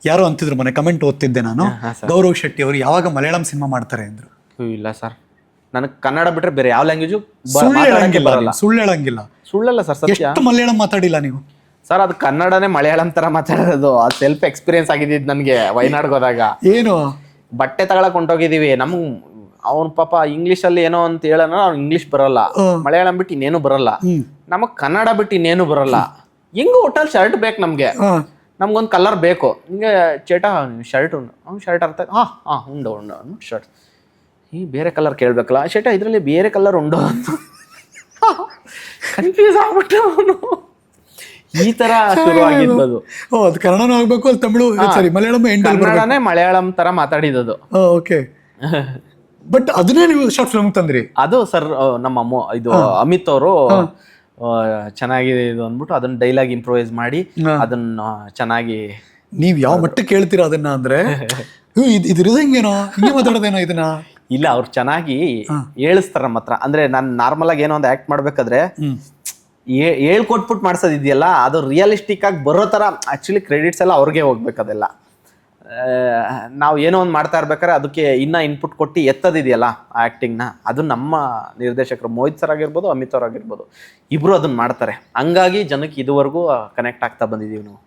ಯಾರೋ ಅಂತಿದ್ರು ಮೊನ್ನೆ ಕಮೆಂಟ್ ಓದ್ತಿದ್ದೆ ನಾನು, ಗೌರವ್ ಶೆಟ್ಟಿ ಅವರು ಯಾವಾಗ ಮಲಯಾಳಂ ಸಿನಿಮಾ ಮಾಡ್ತಾರೆ ಅಂದ್ರು. ಇಲ್ಲ ಸರ್, ನನಗೆ ಕನ್ನಡ ಬಿಟ್ರೆ ಬೇರೆ ಯಾವ ಲ್ಯಾಂಗ್ವೇಜು ಸುಳ್ಳು ಹೇಳಂಗಿಲ್ಲ. ಸುಳ್ಳಲ್ಲ ಸರ್, ಸತ್ಯ. ಎಷ್ಟು ಮಲಯಾಳಂ ಮಾತಾಡಿಲ್ಲ ನೀವು ಸರ್? ಅದು ಕನ್ನಡನೇ ಮಲಯಾಳಂ ತರ ಮಾತಾಡೋದು. ಅದು ಸೆಲ್ಫ್ ಎಕ್ಸ್ಪೀರಿಯನ್ಸ್ ಆಗಿದ್ದು ನನಗೆ ವಯನಾಡ್ಗೆ ಹೋದಾಗ. ಏನು ಬಟ್ಟೆ ತಗೊಳಕ್ ಹೊಂಟೋಗಿದೀವಿ, ನಮ್ಗ್ ಅವ್ನ ಪಾಪ ಇಂಗ್ಲಿಷ್ ಅಲ್ಲಿ ಏನೋ ಅಂತ ಹೇಳೋಣ, ಅವ್ನು ಇಂಗ್ಲಿಷ್ ಬರಲ್ಲ, ಮಲಯಾಳಂ ಬಿಟ್ಟು ಇನ್ನೇನು ಬರಲ್ಲ, ನಮಗ್ ಕನ್ನಡ ಬಿಟ್ಟು ಇನ್ನೇನು ಬರಲ್ಲ. ಹೆಂಗು ಹೋಟೆಲ್ ಶರ್ಟ್ ಬೇಕು ನಮ್ಗೆ, ನಮ್ಗೊಂದು ಕಲರ್ ಬೇಕು. ಹಿಂಗೆ ಚೇಟ ಶರ್ಟ್ ಅವ್ನು ಶರ್ಟ್ ಅರ್ಥ ಉಂಡು ಶರ್ಟ್ ಈ ಬೇರೆ ಕಲರ್ ಕೇಳ್ಬೇಕಲ್ಲ, ಶೇಟ ಇದ್ರಲ್ಲಿ ಬೇರೆ ಕಲರ್ ಉಂಡು ಅಂತ ಕನ್ಫ್ಯೂಸ್ ಆಗ್ಬಿಟ್ಟು ಅವನು. ಈ ತರ ಶುರು ಆಗಿದ್ದು. ಅದು ಕನ್ನಡನೂ ಆಗ್ಬೇಕು, ಅದು ತಮಿಳು, ಸಾರಿ ಮಲಯಾಳಂ, ಕನ್ನಡನೇ ಮಲಯಾಳಂ ತರ ಮಾತಾಡಿದ್ದು. ಓಕೆ, ಬಟ್ ಅದನ್ನೇ ನೀವು ಶಾರ್ಟ್ ಫಿಲ್ಮ್ ತಂದ್ರಿ. ಅದು ಸರ್ ನಮ್ಮ ಇದು ಅಮಿತ್ ಅವರು ಚೆನ್ನಾಗಿದೆ ಇದು ಅಂದ್ಬಿಟ್ಟು ಅದನ್ನ ಡೈಲಾಗ್ ಇಂಪ್ರೂವೈಸ್ ಮಾಡಿ ಅದನ್ನ ಚೆನ್ನಾಗಿ. ನೀವ್ ಯಾವ ಮಟ್ಟಕ್ಕೆ ಕೇಳ್ತೀರಾ ಅದನ್ನ ಅಂದ್ರೆ, ಇದು ಹಿಂಗೇನೋ ಹಿಂಗೆ ಮಾತಾಡೋದೇನೋ ಇದನ್ನ. ಇಲ್ಲ, ಅವ್ರು ಚೆನ್ನಾಗಿ ಹೇಳಿಸ್ತಾರ ನಮ್ಮ ಹತ್ರ. ಅಂದ್ರೆ ನಾನು ನಾರ್ಮಲ್ ಆಗಿ ಏನೋ ಒಂದು ಆಕ್ಟ್ ಮಾಡ್ಬೇಕಾದ್ರೆ ಹೇಳ್ಕೊಟ್ಬಿಟ್ಟು ಮಾಡ್ಸೋದಿದೆಯಲ್ಲ, ಅದು ರಿಯಲಿಸ್ಟಿಕ್ ಆಗಿ ಬರೋ ತರ ಆಕ್ಚುಲಿ ಕ್ರೆಡಿಟ್ಸ್ ಎಲ್ಲ ಅವ್ರಿಗೆ ಹೋಗ್ಬೇಕು. ಅದೆಲ್ಲ ನಾವು ಏನೋ ಒಂದು ಮಾಡ್ತಾ ಇರ್ಬೇಕಾದ್ರೆ ಅದಕ್ಕೆ ಇನ್ನ ಇನ್ಪುಟ್ ಕೊಟ್ಟು ಎತ್ತದಿದೆಯಲ್ಲ ಆಕ್ಟಿಂಗ್ನ, ಅದು ನಮ್ಮ ನಿರ್ದೇಶಕರು ಮೋಹಿತ್ ಸರ್ ಆಗಿರ್ಬೋದು, ಅಮಿತ್ ಅವ್ರು ಆಗಿರ್ಬೋದು, ಇಬ್ರು ಅದನ್ನ ಮಾಡ್ತಾರೆ. ಹಂಗಾಗಿ ಜನಕ್ಕೆ ಇದುವರೆಗೂ ಕನೆಕ್ಟ್ ಆಗ್ತಾ ಬಂದಿದೀವಿ ನಾವು.